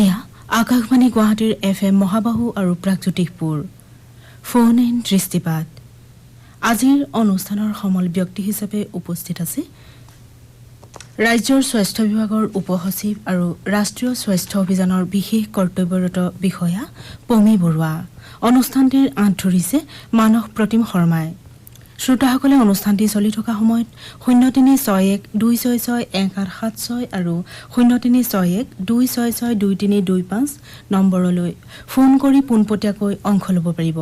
এয়া আকাশবাণী গুৱাহাটীৰ FM মহাবাহু আৰু প্ৰাগজ্যোতিষপুৰ ফোন ইন দৃষ্টিপাত আজিৰ অনুষ্ঠানৰ সমল ব্যক্তি হিচাপে উপস্থিত আছে ৰাজ্যৰ স্বাস্থ্য বিভাগৰ উপসচিব আৰু ৰাষ্ট্ৰীয় স্বাস্থ্য অভিযানৰ বিশেষ কৰ্তব্যৰত বিষয়া পমি বৰুৱা অনুষ্ঠানটিৰ আঁত ধৰিছে মানস প্ৰতিম শৰ্মাই শ্ৰোতাসকলে অনুষ্ঠানটি চলি থকা সময়ত 0361266186 আৰু 036126622325 নম্বৰলৈ ফোন কৰি পোনপটীয়াকৈ অংশ ল'ব পাৰিব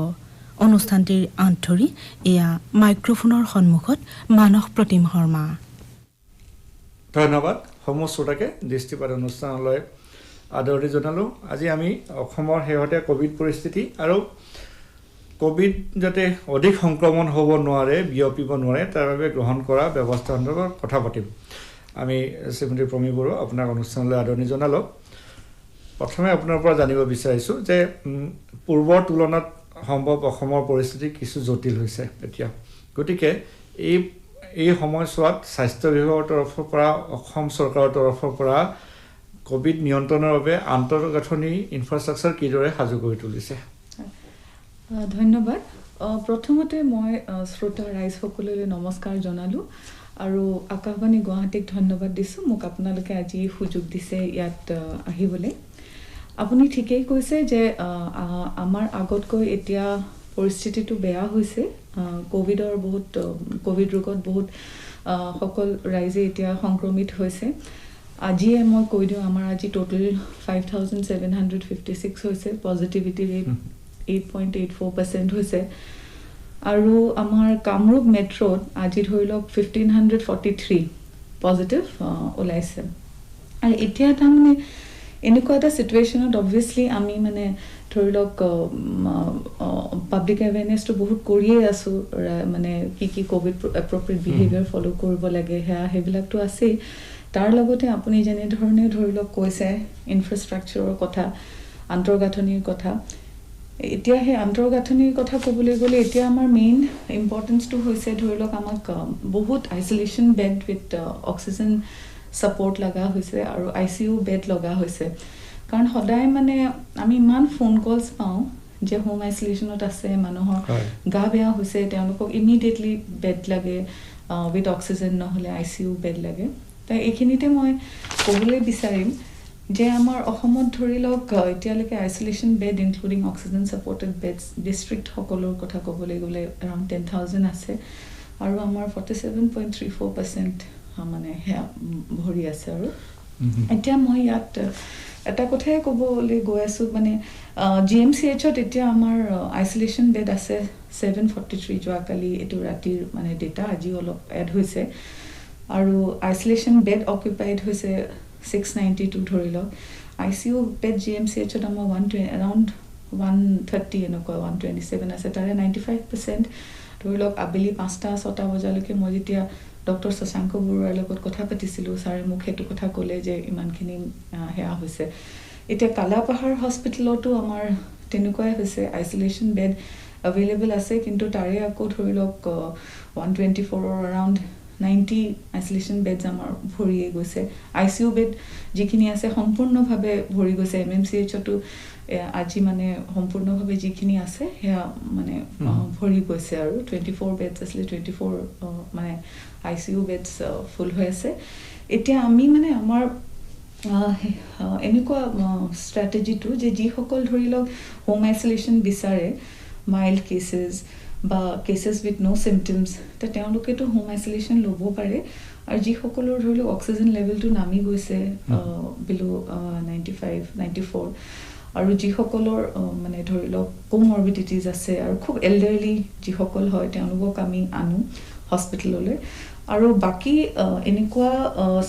অনুষ্ঠানটিৰ আঁত ধৰি এয়া মাইক্ৰফোনৰ সন্মুখত মানস প্ৰতিম শৰ্মা ধন্যবাদ সমস্ত শ্ৰোতাকে দৃষ্টিপাত অনুষ্ঠানলৈ আদৰণি জনালোঁ আজি আমি অসমৰ শেহতীয়া কোভিড পৰিস্থিতি আৰু কোভিড যাতে অধিক সংক্ৰমণ হ'ব নোৱাৰে বিয়পিব নোৱাৰে তাৰ বাবে গ্ৰহণ কৰা ব্যৱস্থা সন্দৰ্ভত কথা পাতিম আমি শ্ৰীমতী প্ৰমী বৰুৱা আপোনাক অনুষ্ঠানলৈ আদৰণি জনালোঁ প্ৰথমে আপোনাৰ পৰা জানিব বিচাৰিছোঁ যে পূৰ্বৰ তুলনাত সম্ভৱ অসমৰ পৰিস্থিতি কিছু জটিল হৈছে এতিয়া গতিকে এই সময়ছোৱাত স্বাস্থ্য বিভাগৰ তৰফৰ পৰা অসম চৰকাৰৰ তৰফৰ পৰা কোভিড নিয়ন্ত্ৰণৰ বাবে আন্তঃগাঁথনি ইনফ্ৰাষ্ট্ৰাকচাৰ কিদৰে সাজু কৰি তুলিছে ধন্যবাদ প্ৰথমতে মই শ্ৰোতা ৰাইজ সকললৈ নমস্কাৰ জনালোঁ আৰু আকাশবাণী গুৱাহাটীক ধন্যবাদ দিছোঁ মোক আপোনালোকে আজি সুযোগ দিছে ইয়াত আহিবলৈ আপুনি ঠিকেই কৈছে যে আমাৰ আগতকৈ এতিয়া পৰিস্থিতিটো বেয়া হৈছে কোভিড ৰোগত বহুত সকল ৰাইজে এতিয়া সংক্ৰমিত হৈছে আজিয়ে মই কৈ দিওঁ আমাৰ আজি টোটেল 5756 হৈছে পজিটিভিটি ৰেট 8.84% হৈছে আৰু আমাৰ কামৰূপ মেট্ৰত আজি ধৰি লওক 1543 পজিটিভ ওলাইছে আৰু এতিয়া তাৰমানে এনেকুৱা এটা চিটুৱেশ্যনত অবভিয়াছলি আমি মানে ধৰি লওক পাব্লিক এৱেৰনেছটো বহুত কৰিয়ে আছোঁ মানে কি কোভিড এপ্ৰপ্ৰিয়েট বিহেভিয়াৰ ফ'ল' কৰিব লাগে সেইবিলাকতো আছেই তাৰ লগতে আপুনি যেনেধৰণে ধৰি লওক কৈছে ইনফ্ৰাষ্ট্ৰাকচাৰৰ কথা আন্তঃগাঁথনিৰ কথা এতিয়া সেই আন্তঃগাঁথনিৰ কথা ক'বলৈ গ'লে এতিয়া আমাৰ মেইন ইম্পৰ্টেঞ্চটো হৈছে ধৰি লওক আমাক বহুত isolation bed with oxygen support লগা হৈছে আৰু ICU বেড লগা হৈছে কাৰণ সদায় মানে আমি ইমান ফোন কলছ পাওঁ যে হোম আইচলেশ্যনত আছে মানুহৰ গা বেয়া হৈছে তেওঁলোকক ইমিডিয়েটলি বেড লাগে উইথ অক্সিজেন নহ'লে ICU বেড লাগে তো এইখিনিতে মই ক'বলৈ বিচাৰিম যে আমাৰ অসমত ধৰি লওক এতিয়ালৈকে isolation bed including oxygen supported beds district সকলৰ কথা ক'বলৈ গ'লে এৰাউণ্ড 10,000 আছে আৰু আমাৰ 47.34% মানে সেয়া ভৰি আছে আৰু এতিয়া মই ইয়াত এটা কথাই ক'বলৈ গৈ আছোঁ মানে GMCHত এতিয়া আমাৰ আইচলেশ্যন বেড আছে 743 যোৱাকালি এইটো ৰাতিৰ মানে ডেটা আজি অলপ এড হৈছে আৰু আইচলেশ্যন বেড অকুপাইড হৈছে 692 ধৰি লওক ICU বেড GMCHত আমাৰ এৰাউণ্ড 130 এনেকুৱা 127 আছে তাৰে 95% ধৰি লওক আবেলি 5-6 বজালৈকে মই যেতিয়া ডক্টৰ শশাংক বৰুৱাৰ লগত কথা পাতিছিলোঁ ছাৰে মোক সেইটো কথা ক'লে যে ইমানখিনি সেয়া হৈছে এতিয়া কালাপাহাৰ হস্পিটেলতো আমাৰ তেনেকুৱাই হৈছে আইচলেশ্যন বেড এভেইলেবল আছে কিন্তু তাৰে আকৌ ধৰি লওক 124 এৰাউণ্ড 90 আইচলেশ্যন বেডছ আমাৰ ভৰিয়ে গৈছে ICU বেড যিখিনি আছে সম্পূৰ্ণভাৱে ভৰি গৈছে MMCHতো আজি মানে সম্পূৰ্ণভাৱে যিখিনি আছে সেয়া মানে ভৰি গৈছে আৰু 24 বেডছ আছিলে 24 মানে ICU বেডছ ফুল হৈ আছে এতিয়া আমি মানে আমাৰ এনেকুৱা ষ্ট্ৰেটেজিটো যে যিসকল ধৰি লওক হোম আইচলেশ্যন বিচাৰে মাইল্ড কেছেছ বা কেছেছ উইথ ন' চিমটমছ তেওঁলোকেতো হোম আইচলেশ্যন ল'ব পাৰে আৰু যিসকলৰ ধৰি লওক অক্সিজেন লেভেলটো নামি গৈছে বিল' 95-94 আৰু যিসকলৰ মানে ধৰি লওক কোমৰবিডিটিজ আছে আৰু খুব এল্ডাৰলি যিসকল হয় তেওঁলোকক আমি আনো হস্পিটেললৈ আৰু বাকী এনেকুৱা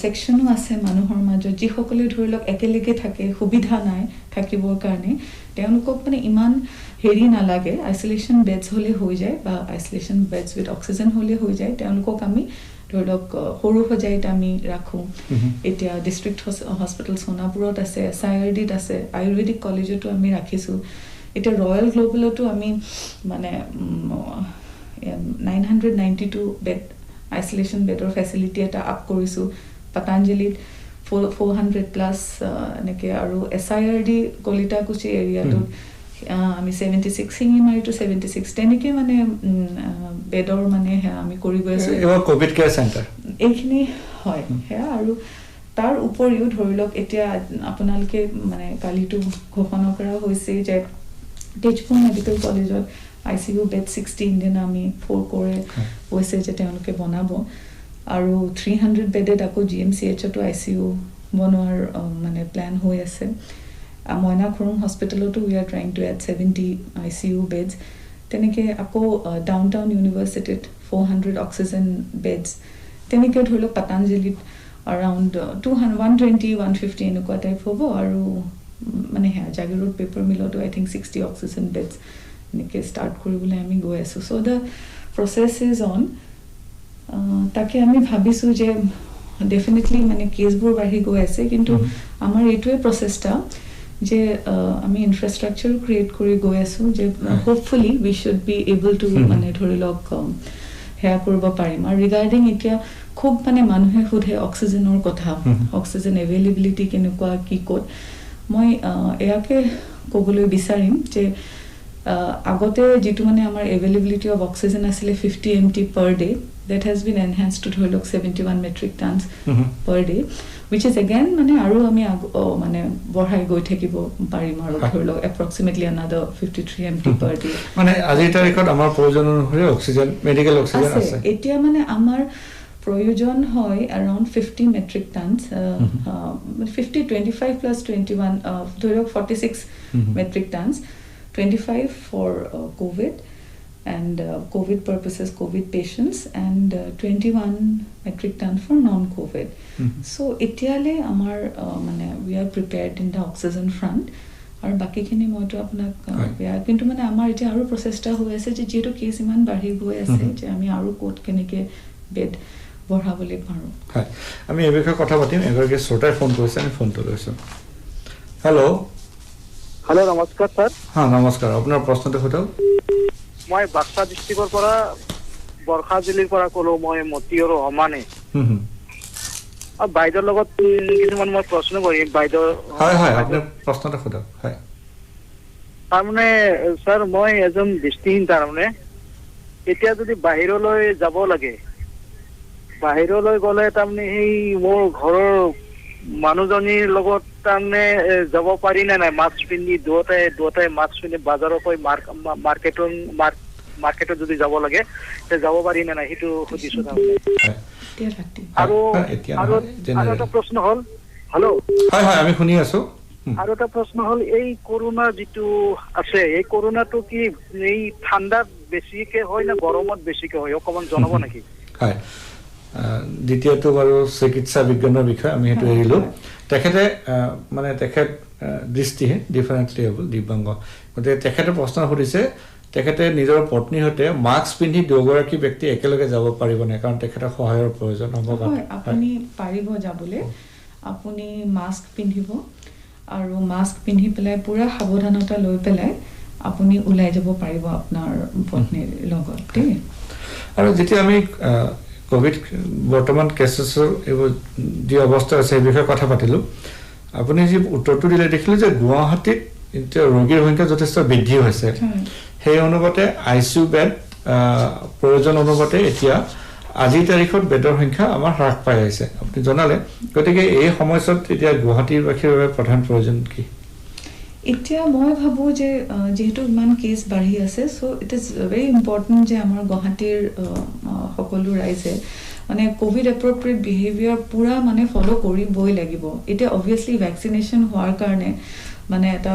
ছেকশ্যনো আছে মানুহৰ মাজত যিসকলে ধৰি লওক একেলগে থাকে সুবিধা নাই থাকিবৰ কাৰণে তেওঁলোকক মানে ইমান হেৰি নালাগে আইচলেশ্যন বেডছ হ'লে হৈ যায় বা আইচলেশ্যন বেডছ উইথ অক্সিজেন হ'লে হৈ যায় তেওঁলোকক আমি ধৰি লওক সৰু সজাইত আমি ৰাখোঁ এতিয়া ডিষ্ট্ৰিক্ট হস্পিটেল সোণাপুৰত আছে SIRDত আছে আয়ুৰ্বেদিক কলেজতো আমি ৰাখিছোঁ এতিয়া ৰয়েল গ্ল'বেলতো আমি মানে 992 বেড আইচলেশ্যন বেডৰ ফেচিলিটি এটা আপ কৰিছোঁ পতঞ্জলিত 400 প্লাছ এনেকৈ আৰু SIRD কলিতাকুচি এৰিয়াটোত আমি 76 শিঙিমাৰীটো 76 তেনেকৈ মানে বেডৰ মানে আমি কৰি গৈ আছোঁ কোভিড কেয়াৰ চেণ্টাৰ এইখিনি হয় সেয়া আৰু তাৰ উপৰিও ধৰি লওক এতিয়া আপোনালোকে মানে কালিতো ঘোষণা কৰা হৈছে যে তেজপুৰ মেডিকেল কলেজত ICU বেড 16 দিন আমি 4 কৰে হৈছে যে তেওঁলোকে বনাব আৰু 300 বেডেড আকৌ GMCHতো ICU বনোৱাৰ মানে প্ল্যান হৈ আছে মইনা খুৰুং হস্পিটেলতো we are trying to add 70 ICU beds তেনেকৈ আকৌ ডাউনটাউন ইউনিভাৰ্চিটিত 400 অক্সিজেন বেডছ তেনেকৈ ধৰি লওক পতঞ্জলিত around 120 150 এনেকুৱা টাইপ হ'ব আৰু মানে জাগিৰোড পেপাৰ মিলতো I think 60 অক্সিজেন বেডছ এনেকৈ ষ্টাৰ্ট কৰিবলৈ আমি গৈ আছোঁ so' the process is on তাকে আমি ভাবিছোঁ যে ডেফিনেটলি মানে কেছবোৰ বাঢ়ি গৈ আছে কিন্তু আমাৰ এইটোৱে প্ৰচেষ্টা যে আমি ইনফ্ৰাষ্ট্ৰাকচাৰ ক্ৰিয়েট কৰি গৈ আছোঁ যে hopefully we should be able to মানে ধৰি লওক সেয়া কৰিব পাৰিম আৰু ৰিগাৰ্ডিং এতিয়া খুব মানে মানুহে সোধে অক্সিজেনৰ কথা অক্সিজেন এভেইলেবিলিটি কেনেকুৱা কি ক'ত মই এয়াকে ক'বলৈ বিচাৰিম যে আগতে যিটো মানে আমাৰ এভেইলেবিলিটি অফ অক্সিজেন আছিলে 50 mT per day that has been enhanced to ধৰি লওক 71 metric tons per day which is again মানে আৰু আমি মানে বঢ়াই গৈ থাকিব পাৰিম আৰু ধৰি লওক approximately another 53 mT per day মানে আজিৰ তাৰিখত আমাৰ প্ৰয়োজন অনুসৰি অক্সিজেন মেডিকেল অক্সিজেন আছে এতিয়া মানে আমাৰ প্ৰয়োজন হয় around 50 metric tons 50 25 plus 21 ধৰি লওক 46 metric tons 25 for COVID and COVID purposes, COVID patients, and 21 metric ton for non-COVID. So, etiale amar mane we are prepared in the oxygen front. আৰু বাকিখিনি মইতো আপোনাক কিন্তু মানে আমাৰ এতিয়া আৰু প্ৰচেষ্টা হৈ আছে যে যিহেতু কেছ ইমান বাঢ়ি গৈ আছে যে আমি আৰু ক'ত কেনেকৈ বেড বঢ়াবলৈ পাৰোঁ হয় আমি এই বিষয়ে কথা পাতিম এগৰাকী শ্ৰোতাই ফোন কৰিছে আমি ফোনটো লৈছোঁ হেল্ল' हेलो नमस्कार सर हाँ नमस्कार আপোনাৰ প্ৰশ্নটো সোধক মই বাক্সা ডিস্ট্ৰিক্টৰ পৰা বৰখাজুলিৰ পৰা ক'লো মই মতিয়ৰ ৰহমানে আৰু বাইদেউৰ লগত কিছুমান মই প্ৰশ্ন কৰিম বাইদেউ হয় হয় আপুনি প্ৰশ্নটো সোধক হয় তাৰমানে স্যাৰ মই এজন দৃষ্টিহীন তাৰমানে এতিয়া যদি বাহিৰলৈ যাব লাগে বাহিৰলৈ গ'লে তাৰমানে সেই মোৰ ঘৰৰ মানুহজনীৰ লগত তাৰমানে যাব পাৰি নে নাই মাস্ক পিন্ধি দুটাই মাস্ক পিন্ধি বাজাৰৰ পৰা মাৰ্কেটত যদি যাব লাগে তে যাব পাৰি নে নাই সেইটো সুধিছোঁ আৰু এটা প্ৰশ্ন হ'ল হেল্ল' হয় হয় আমি শুনি আছোঁ আৰু এটা প্ৰশ্ন হ'ল এই কৰোনা যিটো আছে এই কৰোনাটো কি এই ঠাণ্ডাত বেছিকে হয় না গৰমত বেছিকে হয় অকণমান জনাব নেকি হয় দ্বিতীয়টো বাৰু চিকিৎসা বিজ্ঞানৰ বিষয়ে আমি সেইটো এৰিলোঁ তেখেতে মানে তেখেত দৃষ্টিহীন ডিফাৰেণ্টলি এবল দিব্যাংগ গতিকে তেখেতে প্ৰশ্ন সুধিছে তেখেতে নিজৰ পত্নীৰ সৈতে মাস্ক পিন্ধি দুগৰাকী ব্যক্তি একেলগে যাব পাৰিবনে কাৰণ তেখেতৰ সহায়ৰ প্ৰয়োজন হ'ব আপুনি পাৰিব যাবলৈ আপুনি মাস্ক পিন্ধিব আৰু মাস্ক পিন্ধি পেলাই পুৰা সাৱধানতা লৈ পেলাই আপুনি ওলাই যাব পাৰিব আপোনাৰ পত্নীৰ লগত দেই আৰু যেতিয়া আমি কোভিড বৰ্তমান কেছেছৰ এইবোৰ যি অৱস্থা আছে সেই বিষয়ে কথা পাতিলোঁ আপুনি যি উত্তৰটো দিলে দেখিলোঁ যে গুৱাহাটীত এতিয়া ৰোগীৰ সংখ্যা যথেষ্ট বৃদ্ধি হৈছে সেই অনুপাতে ICU বেড প্ৰয়োজন অনুপাতে এতিয়া আজিৰ তাৰিখত বেডৰ সংখ্যা আমাৰ হ্ৰাস পাই আহিছে আপুনি জনালে গতিকে এই সময়ছোৱাত এতিয়া গুৱাহাটীবাসীৰ বাবে প্ৰধান প্ৰয়োজন কি এতিয়া মই ভাবোঁ যে যেহেতু ইমান কেছ বাঢ়ি আছে চ' ইট ইজ ভেৰি ইম্পৰ্টেণ্ট যে আমাৰ গুৱাহাটীৰ সকলো ৰাইজে মানে কোভিড এপ্ৰপ্ৰিয়েট বিহেভিয়াৰ পূৰা মানে ফ'ল' কৰিবই লাগিব এতিয়া অবভিয়াছলি ভেকচিনেশ্যন হোৱাৰ কাৰণে মানে এটা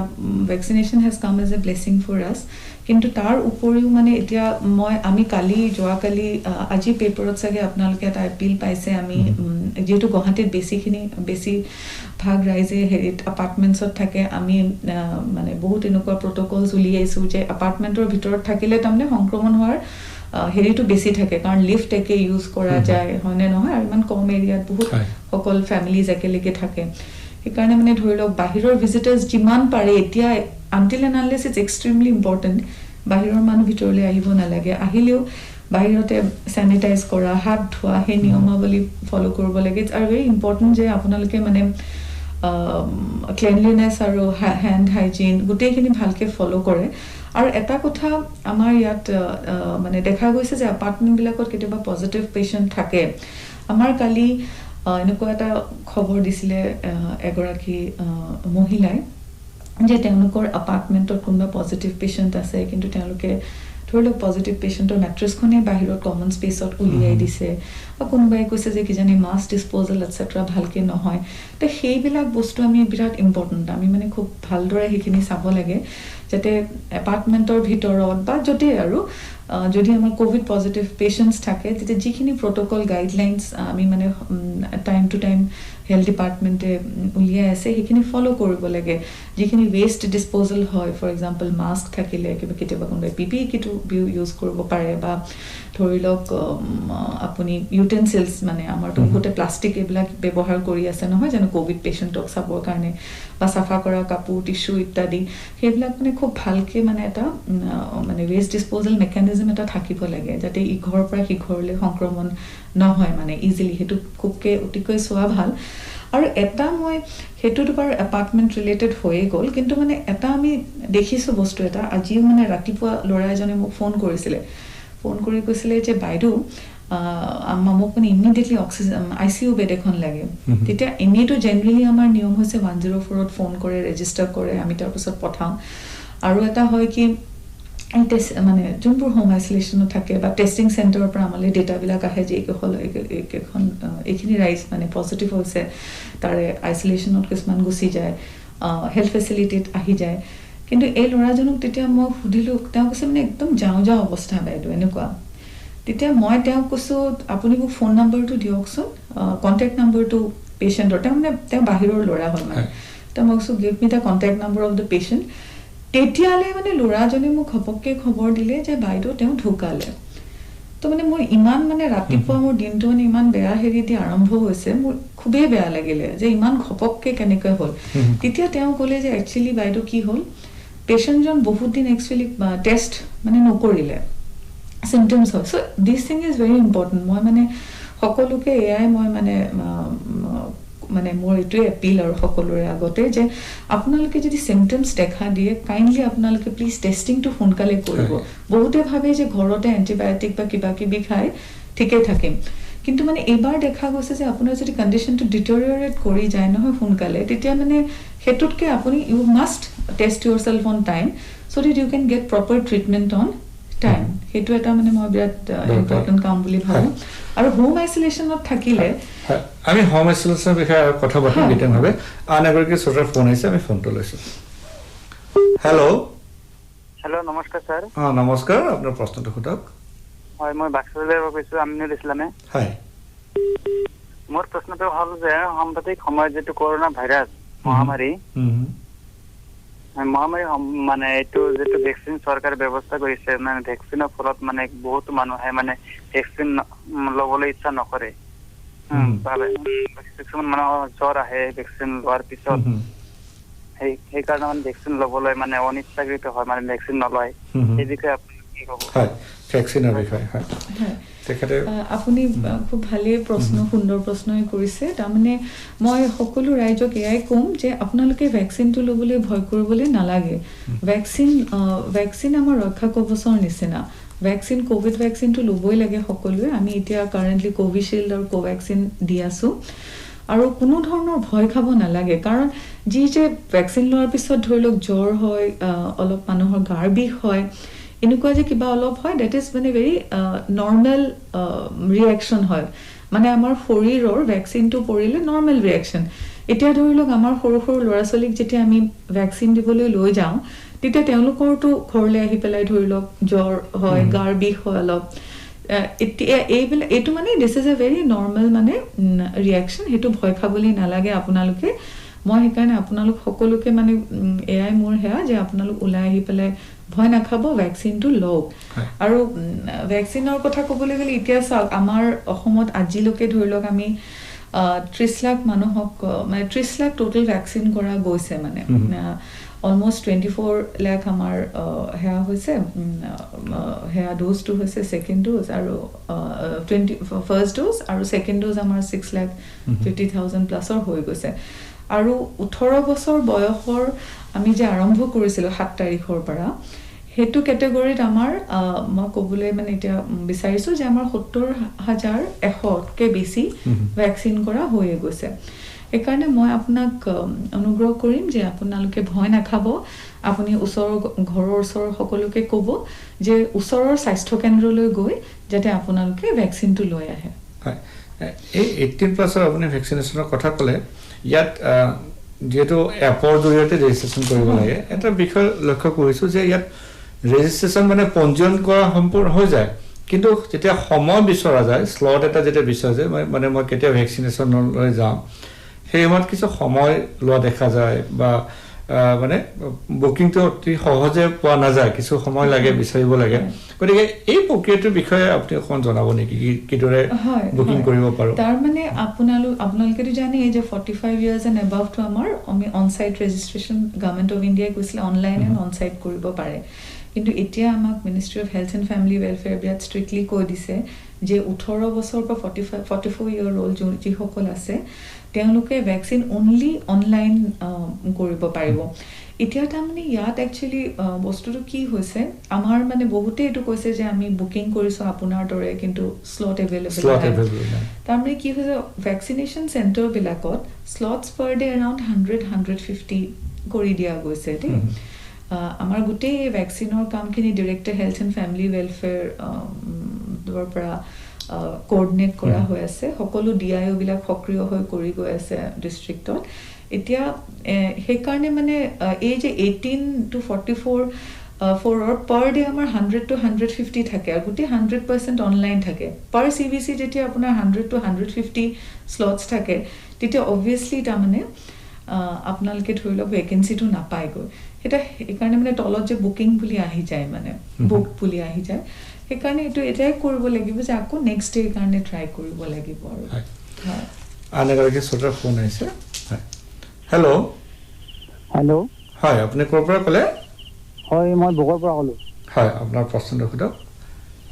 vaccination has come as a blessing for us কিন্তু তাৰ উপৰিও মানে এতিয়া আমি যোৱাকালি আজি পেপাৰত চাগে আপোনালোকে এটা এপিল পাইছে আমি যেহেতু গুৱাহাটীত বেছি ভাগ ৰাইজে হেৰিত এপাৰ্টমেণ্টছত থাকে আমি মানে বহুত এনেকুৱা প্ৰট'কলছ উলিয়াইছোঁ যে এপাৰ্টমেণ্টৰ ভিতৰত থাকিলে তাৰমানে সংক্ৰমণ হোৱাৰ হেৰিটো বেছি থাকে কাৰণ লিফ্ট একে ইউজ কৰা যায় হয়নে নহয় আৰু ইমান কম এৰিয়াত বহুত সকল ফেমিলিজ একেলগে থাকে সেইকাৰণে মানে ধৰি লওক বাহিৰৰ ভিজিটাৰ্ছ যিমান পাৰে এতিয়া until and unless it's extremely important বাহিৰৰ মানুহ ভিতৰলৈ আহিব নালাগে আহিলেও বাহিৰতে স্যানিটাইজ কৰা হাত ধোৱা সেই নিয়মাৱলী ফলো কৰিব লাগে ইটস আৰ ভেৰি ইম্পৰ্টেণ্ট যে আপোনালোকে মানে ক্লিনলিনেছ আৰু হ্যান্ড হাইজিন গোটেইখিনি ভালকে ফলো কৰে আৰু এটা কথা আমাৰ ইয়াত মানে দেখা গৈছে যে এপাৰ্টমেণ্টবিলাকত কেতিয়াবা পজিটিভ পেশেন্ট থাকে আমাৰ কালি এনেকুৱা এটা খবৰ দিছিলে এগৰাকী মহিলাই যে তেওঁলোকৰ এপাৰ্টমেণ্টত কোনোবা পজিটিভ পেশেন্ট আছে কিন্তু তেওঁলোকে ধৰি লওক পজিটিভ পেশেন্টৰ মেট্ৰেছখনে বাহিৰত কমন স্পেচত উলিয়াই দিছে বা কোনোবাই কৈছে যে কিজানি মাছ ডিছপ'জেল এটচেট্ৰা ভালকে নহয় তো সেইবিলাক বস্তু আমি বিৰাট ইম্পৰ্টেণ্ট আমি মানে খুব ভালদৰে সেইখিনি চাব লাগে যাতে এপাৰ্টমেণ্টৰ ভিতৰত বা য'তে আৰু যদি আমাৰ কোভিড পজিটিভ পেশেন্টছ থাকে তেতিয়া যিখিনি প্ৰট'কল গাইডলাইনছ আমি মানে টাইম টু টাইম হেলথ ডিপাৰ্টমেণ্টে উলিয়াই আছে সেইখিনি ফলো কৰিব লাগে যিখিনি ৱেষ্ট ডিছপ'জেল হয় ফৰ এক্সাম্পল মাস্ক থাকিলে কেতিয়াবা কোনোবাই পিপি কিটো ইউজ কৰিব পাৰে বা ধৰি লওক আপুনি ইউটেনচিলছ মানে আমাৰতো বহুতে প্লাষ্টিক এইবিলাক ব্যৱহাৰ কৰি আছে নহয় জানো কোভিড পেশেন্টক চাবৰ কাৰণে বা চাফা কৰা কাপোৰ টিস্যু ইত্যাদি সেইবিলাক মানে খুব ভালকে মানে এটা মানে ৱেষ্ট ডিছপ'জেল মেকানিজম এটা থাকিব লাগে যাতে ইঘৰৰ পৰা সিঘৰলৈ সংক্ৰমণ নহয় মানে ইজিলি সেইটো খুবকে অতিকৈ চোৱা ভাল আৰু এটা মই হেতুটো বাৰু এপাৰ্টমেণ্ট ৰিলেটেড হৈয়ে গ'ল কিন্তু মানে এটা আমি দেখিছোঁ বস্তু এটা আজিও মানে ৰাতিপুৱা ল'ৰা এজনে মোক ফোন কৰি কৈছিলে যে বাইদেউ মোক মানে ইমিডিয়েটলি অক্সিজেন ICU বেড এখন লাগে তেতিয়া এনেইতো জেনেৰেলি আমাৰ নিয়ম হৈছে 104ত ফোন কৰে ৰেজিষ্টাৰ কৰে আমি তাৰপিছত পঠাওঁ আৰু এটা হয় কি মানে যোনবোৰ হোম আইচলেশ্যনত থাকে বা টেষ্টিং চেণ্টাৰৰ পৰা আমালৈ ডেটাবিলাক আহে যে এইকেইখন এইখিনি ৰাইজ মানে পজিটিভ হৈছে তাৰে আইচলেশ্যনত কিছুমান গুচি যায় হেল্থ ফেচিলিটিত আহি যায় কিন্তু এই ল'ৰাজনক তেতিয়া মই সুধিলোঁ তেওঁ কৈছে মানে একদম যাওঁ অৱস্থা বাইদেউ এনেকুৱা তেতিয়া মই তেওঁক কৈছোঁ আপুনি মোক ফোন নম্বৰটো দিয়কচোন কণ্টেক্ট নম্বৰটো পেচেণ্টৰ তেওঁ বাহিৰৰ ল'ৰা হয় মানে তেওঁ মই কৈছোঁ give me the contact number of the patient তেতিয়ালে মানে ল'ৰাজনে মোক ঘপককে খবৰ দিলে যে বাইদেউ তেওঁ ঢুকালে তো মানে মোৰ ইমান মানে ৰাতিপুৱা মোৰ দিনটো মানে ইমান বেয়া হেৰি দি আৰম্ভ হৈছে মোৰ খুবেই বেয়া লাগিলে যে ইমান ঘপককে কেনেকৈ হ'ল তেতিয়া তেওঁ ক'লে যে একচুৱেলি বাইদেউ কি হ'ল পেচেণ্টজন বহুত দিন একচুৱেলি টেষ্ট মানে নকৰিলে symptoms হয় so this thing is very important মই মানে সকলোকে এয়াই মই মানে মোৰ এইটোৱে এপিল আৰু সকলোৰে আগতে যে আপোনালোকে যদি symptoms দেখা দিয়ে কাইন্ডলি আপোনালোকে প্লিজ টেষ্টিংটো সোনকালে কৰিব বহুতে ভাবে যে ঘৰতে এন্টিবায়োটিক বা কিবা কিবি খাই ঠিকে থাকিম কিন্তু মানে এবাৰ দেখা গৈছে যে আপোনাৰ যদি কণ্ডিশনটো ডিটেৰিয়ৰেট কৰি যায় নহয় সোনকালে তেতিয়া মানে হেতুতকে আপুনি you must test yourself on time so that you can get proper treatment on time হেতু এটা মানে মই বিৰাট ইম্পৰ্টেন্ট কাম বুলি ভাবো আৰু হোম আইসোলেশনত থাকিলে আমি হোম আইসোলেশনৰ বিষয়ে কথা পাতিম বিতংভাৱে আন এগৰাকী শ্ৰোতাৰ ফোন আহিছে আমি ফোনটো লৈছো হেল্ল' নমস্কাৰ স্যাৰ নমস্কাৰ আপোনাৰ প্ৰশ্নটো সোধক হয় মই বাক্সালৈ কৈছো আমিনুল ইছলামে হয় মোৰ প্ৰশ্নটো হ'ল যে সাম্প্ৰতিক সময়ত যেটো কৰোনা ভাইৰাছ মহামাৰী মানে এইটো যেটো ভ্যাকসিন সৰকাৰ ব্যবস্থা কৰিছে মানে ভ্যাকসিনৰ ফলত মানে বহুত মানুহে মানে ভ্যাকসিন লবলৈ ইচ্ছা নকৰে ভাবে কিছুমান মানুহ জ্বৰ আহে ভ্যাকসিন লোৱাৰ পিছত সেই কাৰণে মানে ভ্যাকসিন লবলৈ মানে অনিচ্ছাকৃত হয় মানে ভ্যাকসিন নলয় এই বিষয়ে আপুনি কি ক'ব হয় ভ্যাকসিনৰ বিষয়ে হয় আপুনি খুব ভালেই প্ৰশ্ন সুন্দৰ প্ৰশ্নই কৰিছে তাৰমানে মই সকলো ৰাইজক এয়াই কম যে আপোনালোকে ভ্যাকসিনটো লবলৈ ভয় কৰিবলৈ নালাগে ভ্যাকসিন আমাৰ ৰক্ষা কৱচৰ নিচিনা ভ্যাকসিন কোভিড ভ্যাকসিনটো লবই লাগে সকলোৱে আমি এতিয়া কাৰেন্টলি কোভিশিল্ড আৰু কোভ্যাক্সিন দি আছো আৰু কোনো ধৰণৰ ভয় খাব নালাগে কাৰণ যি যে ভ্যাকসিন লোৱাৰ পিছত ধৰি লওক জ্বৰ হয় অলপ মানুহৰ গাৰ বিষ হয় এনেকুৱা যে কিবা অলপ হয় দ্যাট ইজ মানে ভেৰি নৰ্মেল ৰিএকশন হয় মানে আমাৰ শৰীৰৰ ভ্যাকসিনটো পৰিলে নৰ্মেল ৰিএকশন এতিয়া ধৰি লওক আমাৰ সৰু সৰু ল'ৰা ছোৱালীক যেতিয়া আমি ভ্যাকসিন দিবলৈ লৈ যাওঁ তেতিয়া তেওঁলোকৰটো ঘৰলৈ আহি পেলাই ধৰি লওক জ্বৰ হয় গাৰ বিষ হয় অলপ এইটো মানে this is a very normal মানে ৰিএকশন হেতু ভয় খাবলৈ নালাগে আপোনালোকে মই সেইকাৰণে আপোনালোক সকলোকে মানে এআই মোৰ হেয়া যে আপোনালোক ওলাই আহি পেলাই ভয় নাখাব ভ্যাকসিনটো লওক আৰু ভ্যাকসিনৰ কথা ক'বলৈ গ'লে এতিয়া চাওক আমাৰ অসমত আজিলৈকে ধৰি লওক আমি 30 লাখ মানুহক মানে 30 লাখ টোটাল ভ্যাকচিন কৰা গৈছে মানে অলমোস্ট 24 লাখ আমাৰ হেয়া হৈছে হেয়া ডোজ টু হৈছে সেকেন্ড ডোজ আৰু 20 ফাৰ্স্ট ডোজ আৰু সেকেন্ড ডোজ আমাৰ 6 লাখ 50,000 প্লাসৰ হৈ গৈছে আৰু 18 বছৰ বয়সৰ আমি যে আৰম্ভ কৰিছিলো 7 তাৰিখৰ পৰা হেতু ক্যাটেগৰীত আমাৰ মই কবলৈ মানে এতিয়া বিচাৰিছো যে আমাৰ 70,100 কে বেছি ভ্যাকচিন কৰা হৈ গৈছে একাৰণে মই আপোনাক অনুগ্ৰহ কৰিম যে আপোনালোকে ভয় নাখাব আপুনি ঘৰৰ ওচৰৰ সকলোকে ক'ব যে ওচৰৰ স্বাস্থ্য কেন্দ্ৰলৈ গৈ যাতে আপোনালোকে ভ্যাকচিনটো লৈ আহে হয় এই 18 প্লাসৰ আপুনি ভ্যাকচিনেশনৰ কথা ক'লে ইয়াত যেটো এপৰ জৰিয়তে ৰেজিষ্ট্ৰেচন কৰিব লাগে এটা বিষয় লক্ষ্য কৰিছো যে ইয়াত ৰেজিষ্ট্ৰেচন মানে পঞ্জীয়ন কৰা সম্পূৰ্ণ হৈ যায় কিন্তু যেতিয়া সময় বিচৰা যায় স্লট এটা যেতিয়া বিচৰা যায় মানে মই কেতিয়া ভ্যাকচিনেশন লৈ যাম সেই সময়ত কিছু সময় লোৱা দেখা যায় বা মানে বুকিংটো অতি সহজে পোৱা নাযায় কিছু সময় লাগে বিচাৰিব লাগে গতিকে এই প্ৰক্ৰিয়াটোৰ বিষয়ে আপুনি অকণ জনাব নেকি কিদৰে বুকিং কৰিব পাৰো তাৰ মানে আপোনালোকে জানে যে 45 ইয়াৰ্স এণ্ড এবাভ টু আমাৰ আমি on site registration government of India কৈছিল অনলাইন এণ্ড অন সাইট কৰিব পাৰে কিন্তু এতিয়া আমাক ministry of health and family welfare বিয়াত স্ট্ৰিক্টলি কৈ দিছে যে 18 বছৰ পৰা 44 ইয়াৰ ওল্ড যি সকল আছে তেওঁলোকে ভ্যাকচিন অনলি অনলাইন কৰিব পাৰিব এতিয়া তাৰমানে ইয়াত একচুয়ালি বস্তুটো কি হৈছে আমাৰ মানে বহুতে এটো কৈছে যে আমি বুকিং কৰিছো আপোনাৰ দৰে কিন্তু স্লট এভেইলেবল নাই তাৰমানে কি হৈছে ভ্যাকচিনেশন সেন্টাৰ বিলাকত স্লটস পাৰ ডে अराउंड 100-150 কৰি দিয়া গৈছে দেই আমাৰ গোটেই ভ্যাকচিনৰ কামখিনি director health and family welfare দৰ পৰা কোঅৰ্ডিনেট কৰা হৈ আছে সকলো ডিআইও বিলাক সক্ৰিয় হৈ কৰি গৈ আছে ডিস্ট্ৰিক্টত এতিয়া সেই কাৰণে মানে এই যে 18 to 44 for per day আমাৰ 100 to 150 থাকে আৰু গোটেই 100% অনলাইন থাকে per CVC যেতিয়া আপোনাৰ 100 to 150 স্লটস থাকে তেতিয়া obviously তা মানে আপোনালোকে ধৰি লওক ভ্যাকেন্সিটো নাপায় গৈ এটা এই কাৰণে মানে তলত যে বুকিং বুলি আহি যায় মানে বুক বুলি আহি যায় সেই কাৰণে এটো এটাই কৰিব লাগিব যে আকৌ নেক্সট ডে কাৰণে ট্ৰাই কৰিব লাগিব আৰু হয় আনেগৰাকী শ্ৰোতাৰ ফোন আহিছে হয় হেল্ল' হয় আপুনি ক'ৰ পৰা ক'লে হয় মই বগৰ পৰা ক'লো হয় আপোনাৰ প্ৰশ্নটো সোধক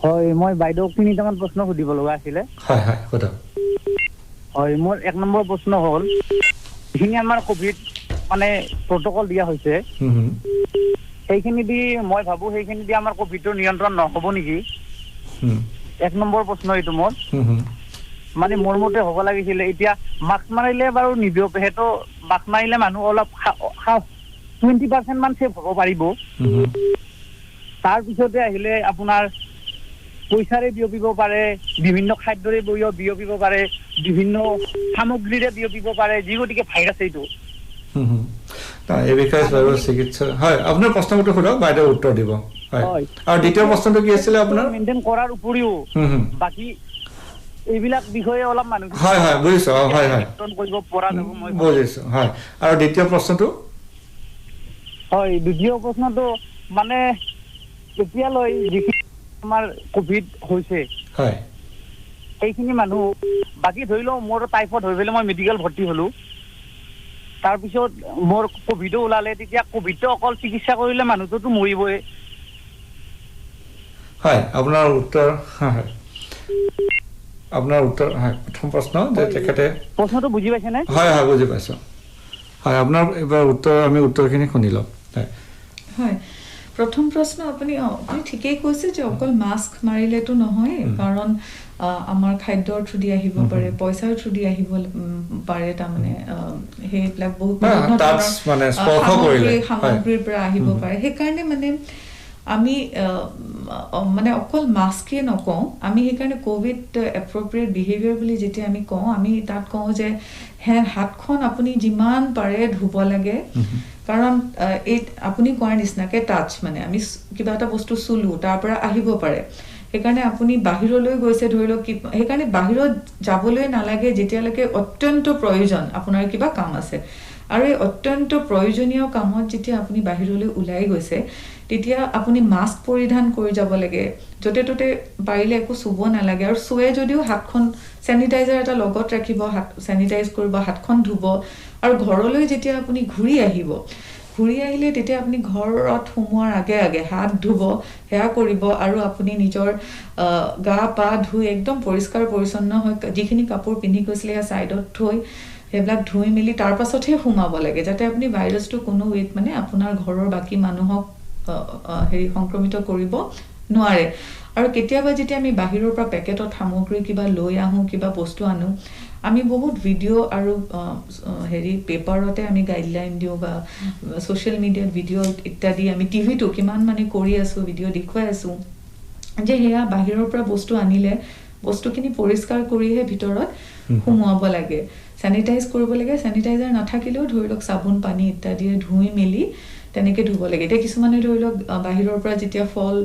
হয় মই বাইদেউক তিনিটামান প্ৰশ্ন সুধিব লগা আছিল হয় হয় সোধক হয় মোৰ এক নম্বৰ প্ৰশ্ন হ'ল যিখিনি আমাৰ কোভিড মানে প্ৰটোকল দিয়া হৈছে সেইখিনি দি মই ভাবো সেইখিনি দি আমাৰ কোভিডৰ নিয়ন্ত্ৰণ নহব নেকি এক নম্বৰ প্ৰশ্ন এইটো মোৰ মানে মোৰ মতে হ'ব লাগিছিল এতিয়া মাস্ক মাৰিলে বাৰু নিদিও হেতো মাস্ক মাৰিলে মানুহ অলপ 20% মান সেভ হ'ব পাৰিব তাৰ পিছতে আহিলে আপোনাৰ পইচাৰে বিয়পিব পাৰে বিভিন্ন খাদ্যৰে বিয়পিব পাৰে বিভিন্ন সামগ্ৰীৰে বিয়পিব পাৰে যি গতিকে ভাইৰাছ এইটো এই বিষয়ে বাৰু চিকিৎসা হয় আপোনাৰ প্ৰশ্নটো সোধক বাইদেউ উত্তৰ দিব হয় আৰু দ্বিতীয় প্ৰশ্নটো কি আছিল আপোনাৰ মেইনটেইন কৰাৰ উপৰিও বাকি এইবিলাক বিষয়ে অলপ মানুহ হয় হয় বুজিছো হয় হয় কৰিব পৰা যাব মই বুজিছো হয় আৰু দ্বিতীয় প্ৰশ্নটো হয় দ্বিতীয় প্ৰশ্নটো মানে এতিয়ালৈ যিখিনি আমাৰ কোভিড হৈছে হয় এইখিনি মানুহ বাকি ধৰি লও মোৰ টাইফয়েড হৈ গ'লে মই মেডিকেল ভৰ্তি হলো তাৰ পিছত মোৰ কোভিডো ওলালে তেতিয়া কোভিডটো অকল চিকিৎসা কৰিলে মানুহটো মৰিবই হয় আপোনাৰ উত্তৰ হয় আপোনাৰ উত্তৰ হয় প্ৰথম প্ৰশ্ন যে তেখেতে প্ৰশ্নটো বুজি পাইছে নে হয় হয় বুজি পাইছো হয় আপোনাৰ এবাৰ উত্তৰখিনি শুনিলো হয় হয় প্ৰথম প্ৰশ্ন আপুনি ঠিকই কৈছে যে অকল মাস্ক মাৰিলেতো নহয় কাৰণ আমাৰ খাদ্যৰ থ্ৰুদি আহিব পাৰে পইচাৰ থ্ৰুদি আহিব পাৰে তাৰমানে সেইবিলাক বহুত মানে স্পৰ্শ কৰিলে সামগ্ৰীৰ পৰা আহিব পাৰে সেই কাৰণে মানে আমি মানে অকল মাস্কে নকওঁ আমি সেই কাৰণে কোভিড এপ্ৰোপ্ৰিয়েট বিহেভিয়াৰ বুলি যেতিয়া আমি কওঁ আমি তাত কওঁ যে হাতখন আপুনি যিমান পাৰে ধুব লাগে কাৰণ এই আপুনি কোৱাৰ নিচিনাকে টাচ মানে আমি কিবা এটা বস্তু চুলো তাৰ পৰা আহিব পাৰে সেইকাৰণে আপুনি বাহিৰলৈ গৈছে ধৰি লওক সেইকাৰণে বাহিৰত যাবলৈ নালাগে যেতিয়ালৈকে অত্যন্ত প্ৰয়োজন আপোনাৰ কিবা কাম আছে আৰু এই অত্যন্ত প্ৰয়োজনীয় কামত যেতিয়া আপুনি বাহিৰলৈ ওলাই গৈছে তেতিয়া আপুনি মাস্ক পৰিধান কৰি যাব লাগে যতে ততে পাৰিলে একো চুব নালাগে আৰু চুৱে যদিও হাতখন স্যানিটাইজাৰ এটা লগত ৰাখিব হাত স্যানিটাইজ কৰিব হাতখন ধুব আৰু ঘৰলৈ যেতিয়া আপুনি ঘূৰি আহিলে তেতিয়া আপুনি ঘৰত সোমোৱাৰ আগে আগে হাত ধুব হেয়া কৰিব আৰু আপুনি নিজৰ গা পা ধুই একদম পৰিষ্কাৰ পৰিচ্ছন্ন হৈ যিখিনি কাপোৰ পিন্ধি গৈছিলে হেয়া সাইডত থৈ হেবিলাক ধুই মিলি তাৰ পাছতহে সোমাব লাগে যাতে আপুনি ভাইৰাছটো কোনো ৱেত মানে আপোনাৰ ঘৰৰ বাকি মানুহক হেৰি সংক্ৰমিত কৰিব নোৱাৰে আৰু কেতিয়াবা যেতিয়া আমি বাহিৰৰ পৰা পেকেটত সামগ্ৰী কিবা লৈ আহো কিবা বস্তু আনো আমি বহুত ভিডিও আৰু হেৰি পেপাৰতে আমি গাইডলাইন দিও বা সোশ্যাল মিডিয়াত ভিডিও ইত্যাদি আমি টিভিটো কিমান মানে কৰি আছো ভিডিও দেখুৱাই আছো যে হেয়া বাহিৰৰ পৰা বস্তু আনিলে বস্তুখিনি পৰিষ্কাৰ কৰিহে ভিতৰত সোমোৱাব লাগে স্যানিটাইজ কৰিব লাগে স্যানিটাইজাৰ নাথাকিলেও ধৰি লওক সাবুন পানী ইত্যাদি ধুই মেলি তেনেকে ধুব লাগে এতিয়া কিছুমানে ধৰি লওক বাহিৰৰ পৰা যেতিয়া ফল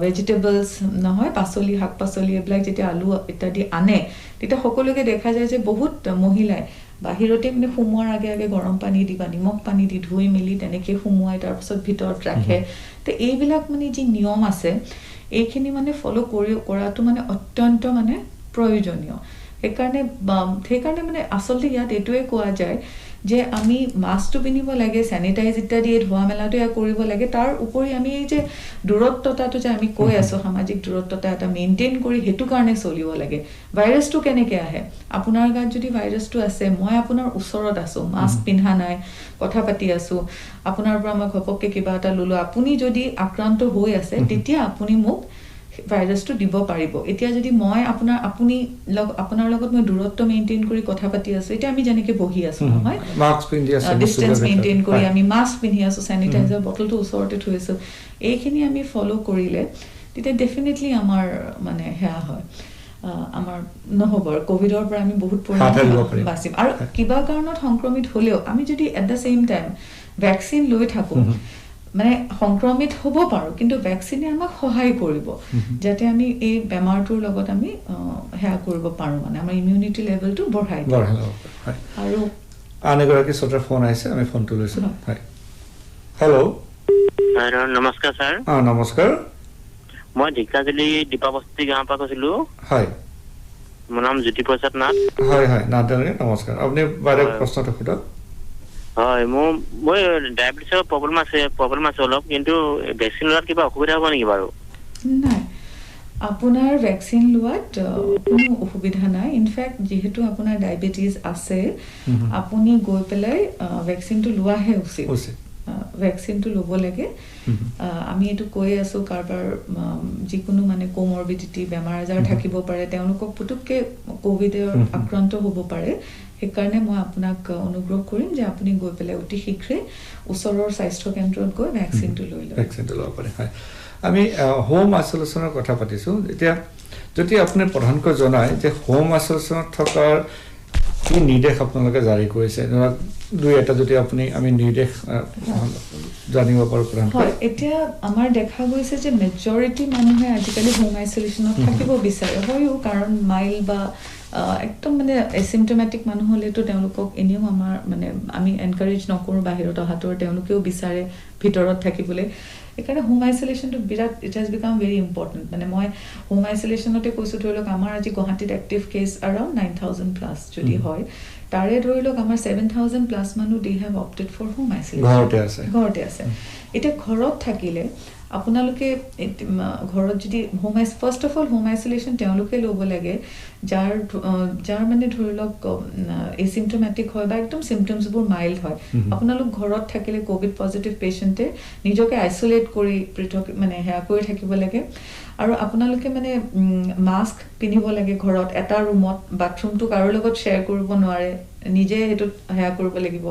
ভেজিটেবলস নহয় পাচলি শাক পাচলি এবিলাক যেতিয়া আলু ইত্যাদি আনে তেতিয়া সকলোকে দেখা যায় যে বহুত মহিলাই বাহিৰতে মানে সোমোৱাৰ আগে আগে গৰম পানী দি বা নিমখ পানী দি ধুই মেলি তেনেকে সোমোৱাই তাৰ পিছত ভিতৰত ৰাখে তে এইবিলাক মানে যি নিয়ম আছে এইখিনি মানে ফলো কৰাটো মানে অত্যন্ত মানে প্ৰয়োজনীয় সেইকাৰণে মানে আসলতে ইয়াত এটোৱে কোৱা যায় যে আমি মাস্কটো পিন্ধিব লাগে স্যানিটাইজ ইত্যাদি ধোৱা মেলাটো ইয়া কৰিব লাগে তাৰ উপৰি আমি এই যে দূৰত্বতাটো যে আমি কৈ আছো সামাজিক দূৰত্বতা এটা মেইনটেইন কৰি হেতু কাৰণে চলিব লাগে ভাইৰাছটো কেনেকে আহে আপোনাৰ গাত যদি ভাইৰাছটো আছে মই আপোনাৰ ওচৰত আছো মাস্ক পিন্ধা নাই কথা পাতি আছো আপোনাৰ পৰা মই ঘপককে কিবা এটা ললো আপুনি যদি আক্ৰান্ত হৈ আছে তেতিয়া আপুনি মোক ভাইৰাছটো দিব পাৰিব এতিয়া যদি মই আপোনাৰ লগত মই দূৰত্ব মেইনটেইন কৰি কথা পাতি আছো এটা আমি যেনেকে বহি আছো নহয় মাস্ক পিন্ধি আছো ডিসটেন্স মেইনটেইন কৰি আমি মাস্ক পিন্ধি আছো স্যানিটাইজাৰ বটলটো ওচৰতে থৈছো এইখিনি আমি ফলো কৰিলে তেতিয়া ডেফিনেটলি আমাৰ মানে হেয়া হয় আমাৰ নহবৰ কোভিডৰ পৰা আমি বহুত পৰিমাণে বাচিম আৰু কিবা কাৰণত সংক্ৰমিত হলেও আমি যদি at da same time vaccine লৈ থাকো মানে সংক্ৰমিত হ'ব পাৰো কিন্তু ভ্যাকচিনে আমাক সহায় কৰিব যাতে আমি এই বেমাৰটোৰ লগত আমি হেয়া কৰিব পাৰো মানে আমাৰ ইমিউনিটি লেভেলটো বঢ়াই দিব আৰু আনেগৰাকী সতৰ ফোন আহিছে আমি ফোনটো লৈছো হয় হেল্ল' নমস্কাৰ স্যাৰ নমস্কাৰ মই ঢিকাজলি দীপাবস্তি গাঁৱৰ পৰা কৈছিলো হয় মোৰ নাম জ্যোতি প্ৰসাদ নাথ হয় নাথদানী নমস্কাৰ আপুনি বাৰে প্ৰশ্নটো সোধক হয় মই ডায়াবেটিছৰ প্ৰব্লেম আছে অলপ কিন্তু ভ্যাকচিন লোৱাত কিবা অসুবিধা হ'ব নেকি বাৰু নাই আপোনাৰ ভ্যাকচিন লোৱাত কোনো অসুবিধা নাই ইনফ্যাক্ট যেহেতু আপোনাৰ ডায়াবেটিস আছে আপুনি গৈ পেলাই ভ্যাকচিনটো লোৱাহে উচিত ভ্যাকচিনটো ল'ব লাগে আমি এটো কৈ আছো কাৰবাৰ যিকোনো মানে কোমৰবিডিটি বেমাৰ আজাৰ থাকিব পাৰে তেওঁলোকক পুতুককে কোভিডৰ আক্ৰান্ত হ'ব পাৰে সেইকাৰণে মই আপোনাক অনুগ্ৰহ কৰিম যে আপুনি গৈ পেলাই অতি শীঘ্ৰে ওচৰৰ স্বাস্থ্য কেন্দ্ৰত গৈ ভ্যাকচিনটো লৈ ল'ব পাৰে হয় আমি হোম আইসোলেশনৰ কথা পাতিছো এতিয়া যদি আপুনি প্ৰধানকৈ জনায় যে হোম আইসোলেশনত থকাৰ কি নিৰ্দেশ আপোনালোকে জাৰি কৰিছে দুই এটা যদি আমি নিৰ্দেশ জানিব পাৰো হয় এতিয়া আমাৰ দেখা গৈছে যে মেজৰিটি মানুহে আজিকালি হোম আইসোলেশনত থাকিব বিচাৰে হয়ও কাৰণ মাইল বা একদম মানে এচিম্পটমেটিক মানুহ হলেতো তেওঁলোকক এনেও আমাৰ মানে আমি এনকাৰেজ নকৰো বাহিৰত অহাটোৰ তেওঁলোকেও বিচাৰে ভিতৰত থাকিবলৈ একাৰণে হোম আইসোলেশনটো বিৰাট it has become very important মানে মই হোম আইসোলেশনতে কৈছো ধৰি লওক আমাৰ আজি গুৱাহাটীত এক্টিভ কেছ around 9000 প্লাস যদি হয় তাৰে ধৰি লওক আমাৰ 7000 প্লাস মানুহ they have opted for home isolation ঘৰতে আছে এটা ঘৰত থাকিলে আপোনালোকে ঘৰত যদি first of all home isolation তেওঁলোকে ল'ব লাগে যাৰ মানে ধৰি লওক এচিম্পটমেটিক হয় বা একদম সিম্পটমছবোৰ মাইল্ড হয় আপোনালোক ঘৰত থাকিলে কোভিড পজিটিভ পেশেন্টে নিজকে আইসোলেট কৰি পৃথক মানে হেয়া কৰি থাকিব লাগে আৰু আপোনালোকে মানে মাস্ক পিন্ধিব লাগে ঘৰত এটা ৰুমত বাথৰুমটো কাৰো লগত শেয়াৰ কৰিব নোৱাৰে নিজে হেতু হেয়া কৰিব লাগিব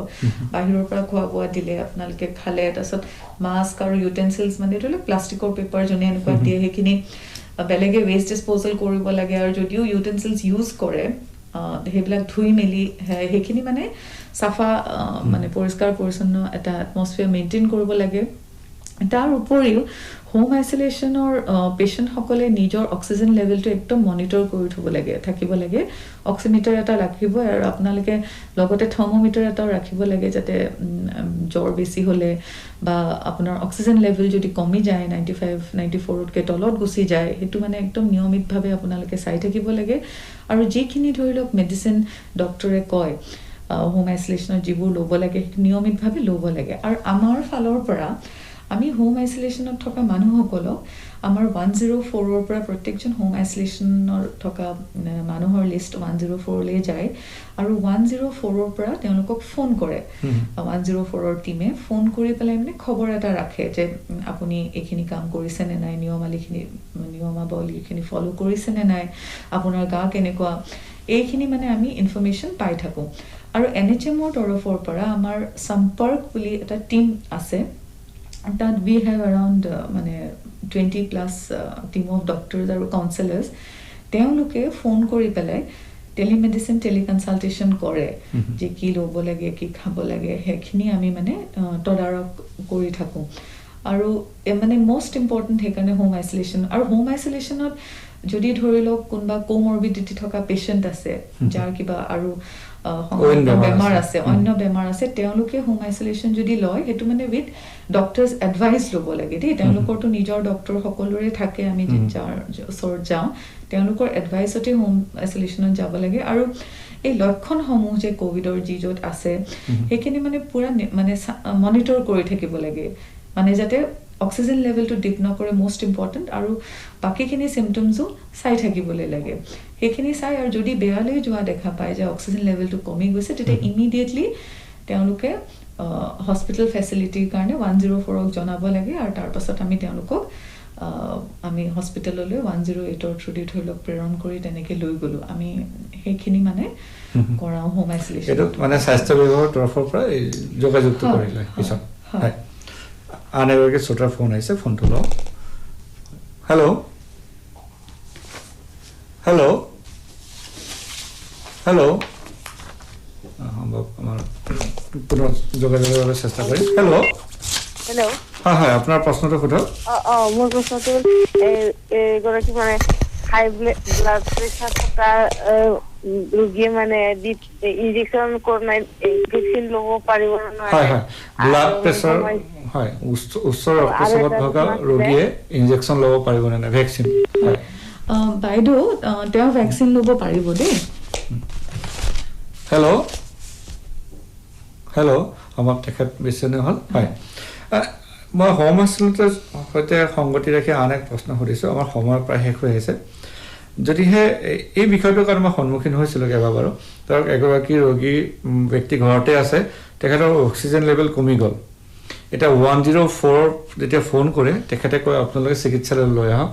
বাহিৰৰ পৰা খোৱা বোৱা দিলে আপোনালোকে খালে তাৰছত মাস্ক আৰু ইউটেনসিলস মানে ধৰি প্লাষ্টিকৰ পেপাৰ জনে এনেকুৱা দিয়ে হেখিনি বেলেগে ওয়েস্ট ডিসপোজাল কৰিব লাগে আৰু যদিও ইউটেনসিলস ইউজ কৰে হেবিলাক ধুই মেলি হেখিনি মানে সাফা মানে পৰিষ্কাৰ পৰিচ্ছন্ন এটা এটমস্ফিয়াৰ মেইনটেইন কৰিব লাগে তাৰ উপৰিও হোম আইচোলেশ্যনৰ পেচেণ্টসকলে নিজৰ অক্সিজেন লেভেলটো একদম মনিটৰ কৰি থাকিব লাগে অক্সিমিটাৰ এটা ৰাখিব আৰু আপোনালোকে লগতে থাৰ্মোমিটাৰ এটাও ৰাখিব লাগে যাতে জ্বৰ বেছি হ'লে বা আপোনাৰ অক্সিজেন লেভেল যদি কমি যায় 95-94তকৈ তলত গুচি যায় সেইটো মানে একদম নিয়মিতভাৱে আপোনালোকে চাই থাকিব লাগে আৰু যিখিনি ধৰি লওক মেডিচিন ডক্টৰে কয় হোম আইচোলেশ্যনত যিবোৰ ল'ব লাগে নিয়মিতভাৱে ল'ব লাগে আৰু আমাৰ ফালৰ পৰা আমি হোম আইচোলেশ্যনত থকা মানুহসকলক আমাৰ 104ৰ পৰা প্ৰত্যেকজন হোম আইচোলেশ্যনৰ থকা মানুহৰ লিষ্ট 104লৈ যায় আৰু 104ৰ পৰা তেওঁলোকক ফোন কৰে 104ৰ টিমে ফোন কৰি পেলাই মানে খবৰ এটা ৰাখে যে আপুনি এইখিনি কাম কৰিছে নে নাই নিয়মাৱলীখিনি ফলো কৰিছে নে নাই আপোনাৰ গা কেনেকুৱা এইখিনি মানে আমি ইনফৰমেশ্যন পাই থাকোঁ আৰু NHMৰ তৰফৰ পৰা আমাৰ সম্পৰ্ক বুলি এটা টিম আছে that we have around 20+ team of doctors আৰু counselors তেওঁলোকে ফোন কৰি পেলাই টেলিমেডিচিন টেলিকনসালটেশ্যন কৰে যে কি ল'ব লাগে কি খাব লাগে সেইখিনি আমি মানে তদাৰক কৰি থাকোঁ আৰু মানে মোষ্ট ইম্পৰ্টেণ্ট সেইকাৰণে হোম আইচোলেশ্যন আৰু হোম আইচোলেশ্যনত যদি ধৰি লওক কোনোবা কোমৰবিডিটি থকা পেচেণ্ট আছে যাৰ কিবা আৰু বেমাৰ আছে অন্য বেমাৰ আছে তেওঁলোকে হোম আইচোলেশ্যন যদি লয় সেইটো মানে উইথ ডক্টৰ্ছ এডভাইচ ল'ব লাগে দেই তেওঁলোকৰতো নিজৰ ডক্টৰ সকলোৰে থাকে আমি যাৰ ওচৰত যাওঁ তেওঁলোকৰ এডভাইচতে হোম আইচোলেশ্যনত যাব লাগে আৰু এই লক্ষণসমূহ যে কোভিডৰ যি য'ত আছে সেইখিনি মানে পুৰা মানে মনিটৰ কৰি থাকিব লাগে মানে যাতে অক্সিজেন লেভেলটো ডিপ নকৰে মোষ্ট ইম্পৰ্টেণ্ট আৰু বাকীখিনি চিমটমছো চাই থাকিবলৈ লাগে সেইখিনি চাই আৰু যদি বেয়ালৈ যোৱা দেখা পায় যে অক্সিজেন লেভেলটো কমি গৈছে তেতিয়া ইমিডিয়েটলি তেওঁলোকে হস্পিটেল ফেচিলিটিৰ কাৰণে 104ক জনাব লাগে আৰু তাৰপাছত আমি তেওঁলোকক আমি হস্পিটেললৈ 108ৰ থ্ৰুদি ধৰি লওক প্ৰেৰণ কৰি তেনেকৈ লৈ গ'লোঁ আমি সেইখিনি মানে কৰাওঁ হোম আইচোলেশ্যন এইটো মানে স্বাস্থ্য বিভাগৰ তৰফৰ পৰা যোগাযোগটো কৰিলে পিছত হয় আন এগৰাকী শ্ৰোতাৰ ফোন আহিছে ফোনটো লওঁ হেল্ল' হেল্ল' হেল্ল' সম্ভৱ আমাৰ পুনৰ যোগাযোগৰ বাবে চেষ্টা কৰিম হেল্ল' হেল্ল' হয় হয় আপোনাৰ প্ৰশ্নটো সোধক মোৰ প্ৰশ্নটো এগৰাকী মানে হাই ব্লাড প্ৰেছাৰ থকা ৰোগীয়ে মানে ইনজেকশ্যন কৰোনাই ভেকচিন ল'ব পাৰিব নহয় হয় হয় ব্লাড প্ৰেছাৰ হয় উচ্চ ৰক্তচাপত থকা ৰোগীয়ে ইনজেকশ্যন ল'ব পাৰিব নে নাই ভেকচিন হয় বাইদেউ তেওঁ ভেকচিন ল'ব পাৰিব দেই হেল্ল' হেল্ল' আমাৰ তেখেত বিচনী হ'ল হয় মই হোম আইচোলেশ্যনৰ সৈতে সংগতি ৰাখি আন এক প্ৰশ্ন সুধিছোঁ আমাৰ সময় প্ৰায় শেষ হৈ আহিছে যদিহে এই বিষয়টোৰ কাৰণে মই সন্মুখীন হৈছিলোঁ কেইবাবাৰো ধৰক এগৰাকী ৰোগী ব্যক্তি ঘৰতে আছে তেখেতৰ অক্সিজেন লেভেল কমি গ'ল এতিয়া 104 যেতিয়া ফোন কৰে তেখেতে কয় আপোনালোকে চিকিৎসালয়লৈ লৈ আহক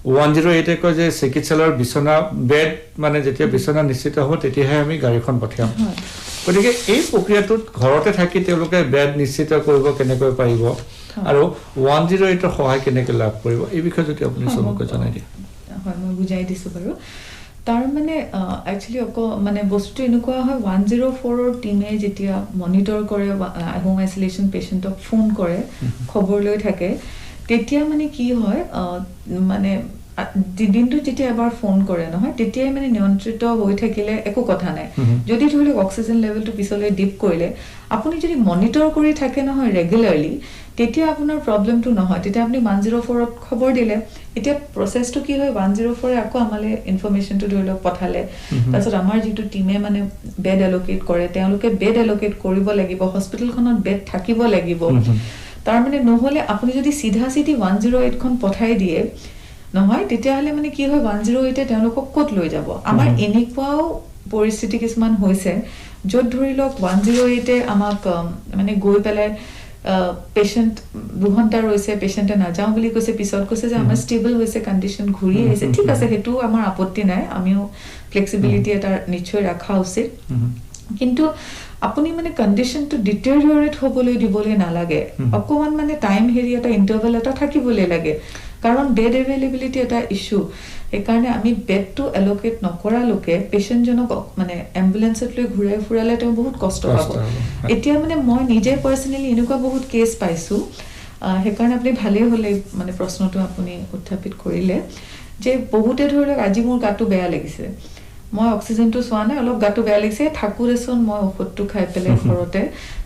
108 কয় যে চিকিৎসালয়ৰ বিচনা বেড মানে যেতিয়া বিচনা নিশ্চিত হ'ব তেতিয়াহে আমি গাড়ীখন পঠিয়াম গতিকে এই প্ৰক্ৰিয়াটোত ঘৰতে থাকি তেওঁলোকে বেড নিশ্চিত কৰিব কেনেকৈ পাৰিব আৰু 108ৰ সহায় কেনেকৈ লাভ কৰিব এই বিষয়ে যদি আপুনি চমুকৈ জনাই দিয়ে হয় মই বুজাই দিছোঁ বাৰু তাৰ মানে একচুৱেলি মানে বস্তুটো এনেকুৱা হয় 104ৰ টিমে যেতিয়া মনিটৰ কৰে হোম আইচোলেশ্যন পেচেণ্টক ফোন কৰে খবৰ লৈ থাকে তেতিয়া মানে কি হয় মানে দিনটো যেতিয়া এবাৰ ফোন কৰে নহয় তেতিয়াই মানে নিয়ন্ত্ৰিত হৈ থাকিলে একো কথা নাই যদি ধৰি লওক অক্সিজেন লেভেলটো পিছলৈ ডিপ কৰিলে আপুনি যদি মনিটৰ কৰি থাকে নহয় ৰেগুলাৰলি তেতিয়া আপোনাৰ প্ৰব্লেমটো নহয় তেতিয়া আপুনি 104ত খবৰ দিলে এতিয়া প্ৰচেছটো কি হয় 104এ আকৌ আমালে ইনফৰমেশ্যনটো ধৰি লওক পঠালে তাৰপিছত আমাৰ যিটো টিমে মানে বেড এল'কেট কৰে তেওঁলোকে বেড এল'কেট কৰিব লাগিব হস্পিটেলখনত বেড থাকিব লাগিব তাৰ মানে নহ'লে আপুনি যদি চিধা 108খন পঠাই দিয়ে নহয় তেতিয়াহ'লে মানে কি হয় 108এ তেওঁলোকক ক'ত লৈ যাব আমাৰ এনেকুৱাও পৰিস্থিতি কিছুমান হৈছে য'ত ধৰি লওক 108এ আমাক মানে গৈ পেলাই পেচেণ্ট 2 ঘণ্টা ৰৈছে পেচেণ্টে নাযাওঁ বুলি কৈছে পিছত কৈছে যে আমাৰ ষ্টেবল হৈছে কণ্ডিশ্যন ঘূৰি আহিছে ঠিক আছে সেইটো আমাৰ আপত্তি নাই আমিও ফ্লেক্সিবিলিটি এটা নিশ্চয় ৰখা উচিত কিন্তু আপুনি মানে কণ্ডিশ্যনটো ডিটেৰিয়ৰেট হ'বলৈ দিবলৈ নালাগে অকণমান মানে টাইম হেৰি এটা ইণ্টাৰভেল এটা থাকিবলৈ লাগে কাৰণ বেড এভেইলেবিলিটি এটা ইছ্যু সেইকাৰণে আমি বেডটো এল'কেট নকৰালৈকে পেচেণ্টজনক মানে এম্বুলেঞ্চত লৈ ঘূৰাই ফুৰালে তেওঁ বহুত কষ্ট পাব এতিয়া মানে মই নিজে পাৰ্চনেলি এনেকুৱা বহুত কেছ পাইছোঁ সেইকাৰণে আপুনি ভালেই হ'লে মানে প্ৰশ্নটো আপুনি উত্থাপিত কৰিলে যে বহুতে ধৰি লওক আজি মোৰ গাটো বেয়া লাগিছে মই অক্সিজেনটো চোৱা নাই অলপ গাটো বেয়া লাগিছে ঠাকুৰেচোন মই ঔষধটো খাই পেলাই ঘৰতে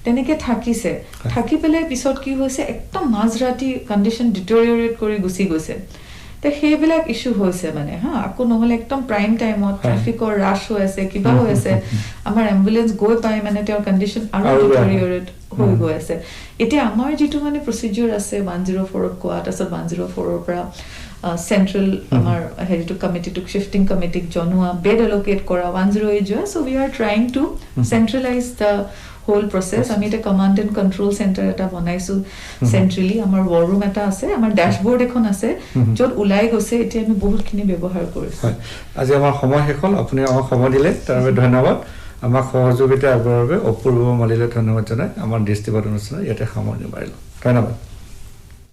তেনেকে থাকিছে থাকি পেলাই পিছত কি হৈছে একদম মাঝৰাতি কণ্ডিশ্যন ডিটেৰিয়ৰেট কৰি গুচি গৈছে তে সেইবিলাক ইস্যু হৈছে মানে আকৌ নহ'লে একদম প্ৰাইম টাইমত ট্ৰাফিকৰ ৰাছ হৈ আছে কিবা হৈ আছে আমাৰ এম্বুলেন্স গৈ পাই মানে তেওঁৰ কণ্ডিশ্যন আৰু ডিটেৰিয়ৰেট হৈ গৈ আছে এতিয়া আমাৰ যিটো মানে প্ৰচিডিউৰ আছে 104ত কোৱা তাৰপিছত 104ৰ পৰা চেন্ট্ৰেল আমাৰ হেৰিটো কমিটিটোক শিফটিং কমিটিক জনোৱা বেড এলোকেট কৰা 108 যোৱা so we are trying to centralise the whole process আমি এটা কমান্ড এণ্ড কন্ট্ৰোল চেণ্টাৰ এটা বনাইছো চেন্ট্ৰেলি আমাৰ ৱাৰ ৰুম এটা আছে আমাৰ ড্যাশবোৰ্ড এখন আছে য'ত ওলাই গৈছে এতিয়া আমি বহুতখিনি ব্যৱহাৰ কৰিছো আজি আমাৰ সময় শেষ হ'ল আপুনি আমাক সময় দিলে তাৰ বাবে ধন্যবাদ আমাক সহযোগিতা আগবঢ়োৱাৰ বাবে অপূৰ্ব মালিলে ধন্যবাদ জনাই আমাৰ দৃষ্টিপাত অনুষ্ঠান ইয়াতে সামৰণি মাৰিলোঁ ধন্যবাদ